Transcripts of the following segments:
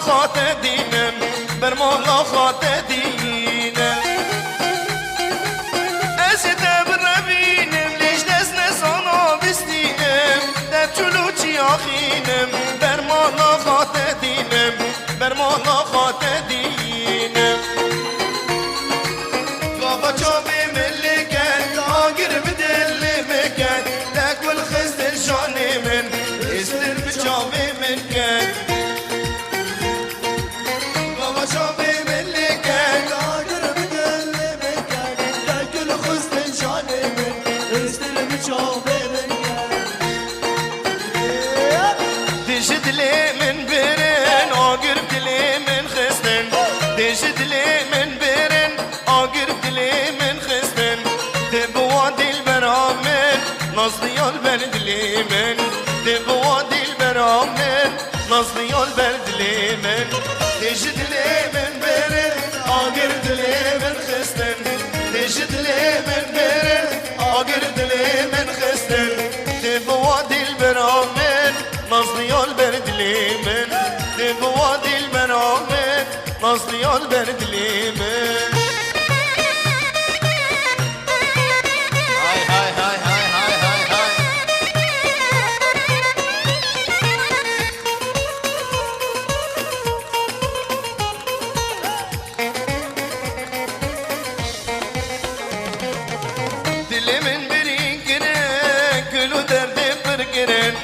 خات دینم بر مولا خات دینم از دب ربینم لیش دست نسانا بستیم در چلو چی آخینم بر مولا خات دینم بر مولا خات دینم بابا چابه ملکت آگر بدل مکت لکل خزد جان من استر بچابه ملکت بابا چابه ملکت آگر بدل مکت لکل خزد جان من استر بچابه ملکت دشت لی من برن آگر دلی من خستن دشت لی من برن آگر دلی من خستن تبوا دل برامن نصدیال بردلی من تبوا دل برامن نصدیال بردلی من دشت لی من برن آگر دلی من خستن دشت لی من برن آگر دلی من خستن تبوا دل برامن نصدیال بردلی من تبوا دل برامن نصدیال بردلی من دلی من برین گره کلو درد پر گرن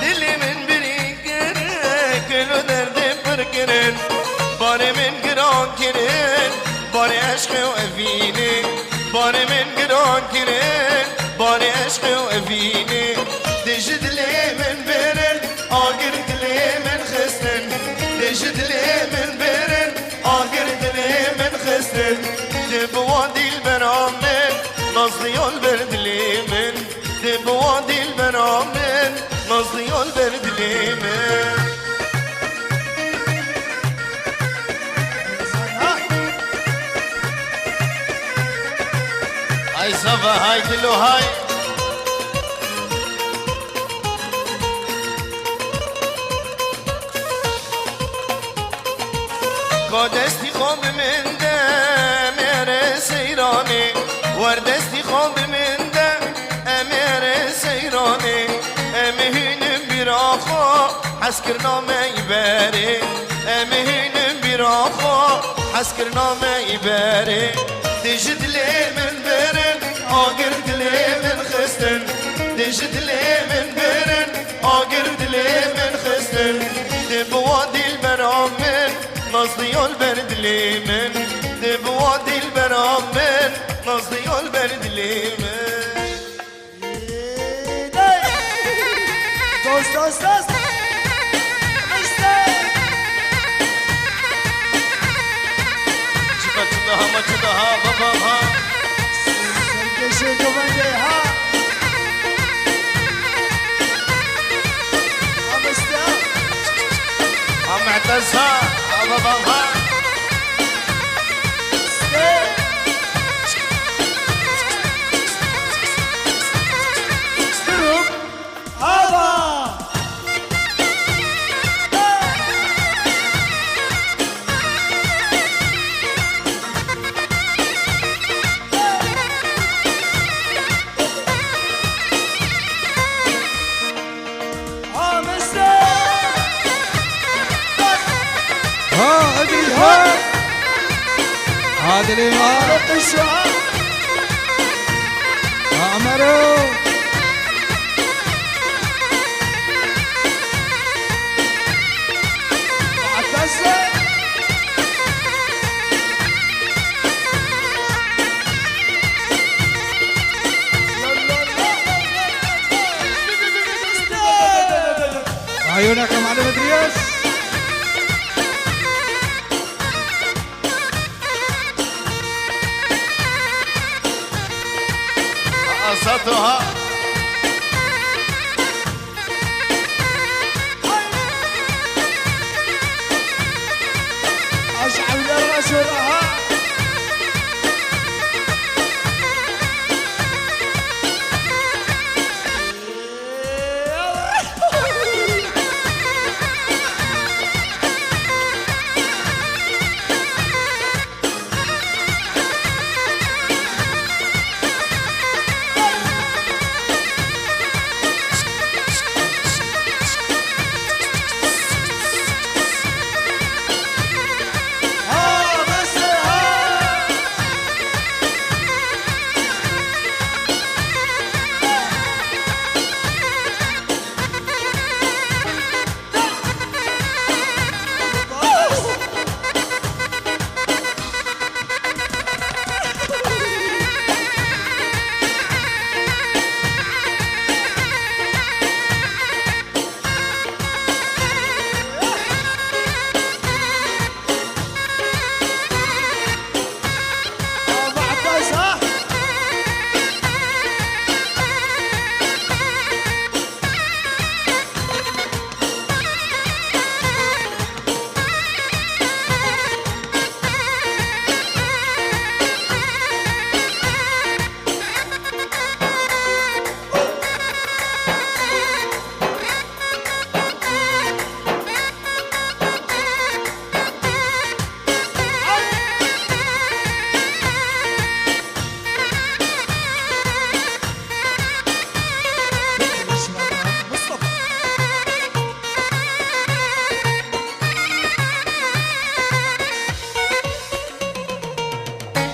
دلی من برین گره کلو درد پر گرن باره من گران گرن باره عشق و افینه باره من گران گرن باره عشق و افینه دش دلی من برن آگر دلی من خستن دش دلی من برن آگر دلی من خستن تبوا دل برامن نصدیال بردلی من تبوا دل برامن نصدیال بردلی من های صفا های دلو های قدستی خواب من ده میره سیرانه وردستی خواب من ده میره سیرانه امهینم بیر آخا حس کرنامه ایبره امهینم بیر آخا حس کرنامه ایبره دشت لی من برن آگر دلی من خستن دشت لی من برن آگر دلی من خستن تبوا دل برامن نصدیال بردلی من تبوا دل برامن نصدیال بردلی من دوست دوست دوست چطها ما چطها بابا ها سرکشه دوبنده ها همسته هم معتز ها بابا ها ستروب هوا ادري ها هذا اللي ما عمرو عيونك يا معلم ادريس قصتها اشعل الرسولها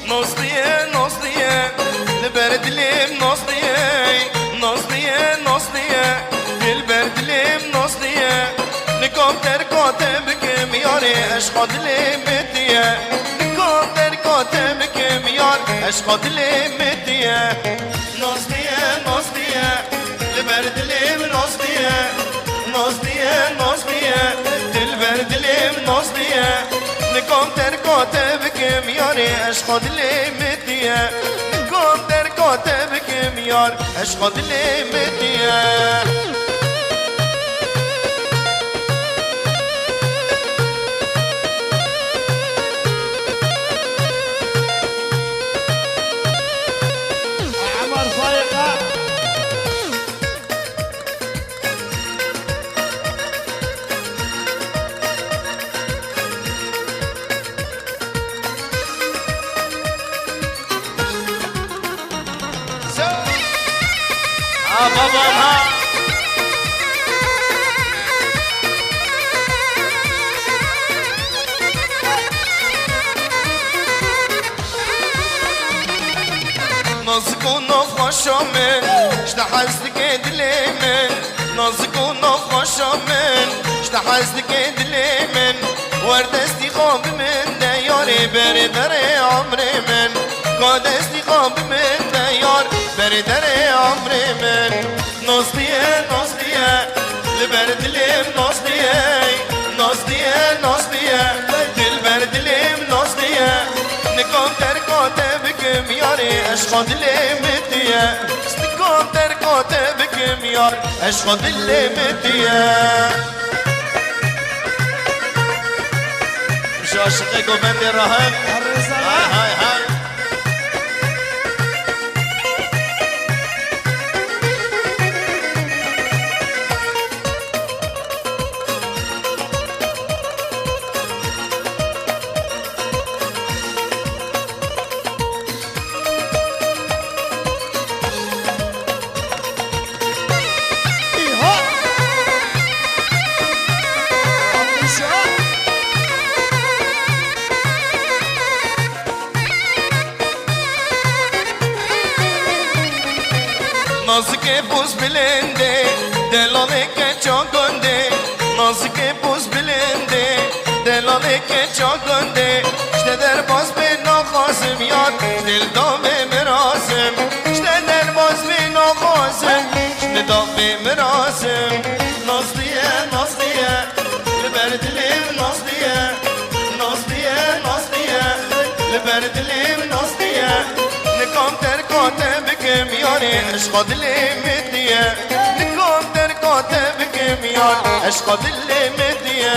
نصديه نصديه البرد لي نصديه نصديه نصديه البرد لي نصديه نكم تركاتبك مياري اشقد لي متيه نكم تركاتبك ميار اشقد لي متيه نصديه نصديه البرد لي نصديه نصديه نصديه البرد لي نصديه نكم تركاتبك مياري اشقد لي متيه نكم تركاتبك ميار اشقد لي متيه عمر فايقة بابا ها نازك ونفخشة من اشتحزتك دليمن نازك ونفخشة من اشتحزتك دليمن ورد استخاب من دياري بردر عمري من قاد استخاب من ديار بردر عمري من نصديه نصديه البرد لي نصديه نصديه نصديه البرد لي نصديه نكون تركاتبك مياري اشقد لي متيه نكون تركاتبك ميار اشقد لي متيه مش عاشقك وبندي الرهن هاي هاي هاي نازك بوز بلنده دلالك چاگنده نازك بوز بلنده دلالك چاگنده شته در باز به ناخازم یاد دل دام مراسم شته در باز به ناخازم شته دام مراسم نازدیه نازدیه لبردلیم نازدیه نازدیه نازدیه لبردلیم نازدیه نکام ترکاتبک میاری اشقاد لیمدیه نکام ترکاتبک میار اشقاد لیمدیه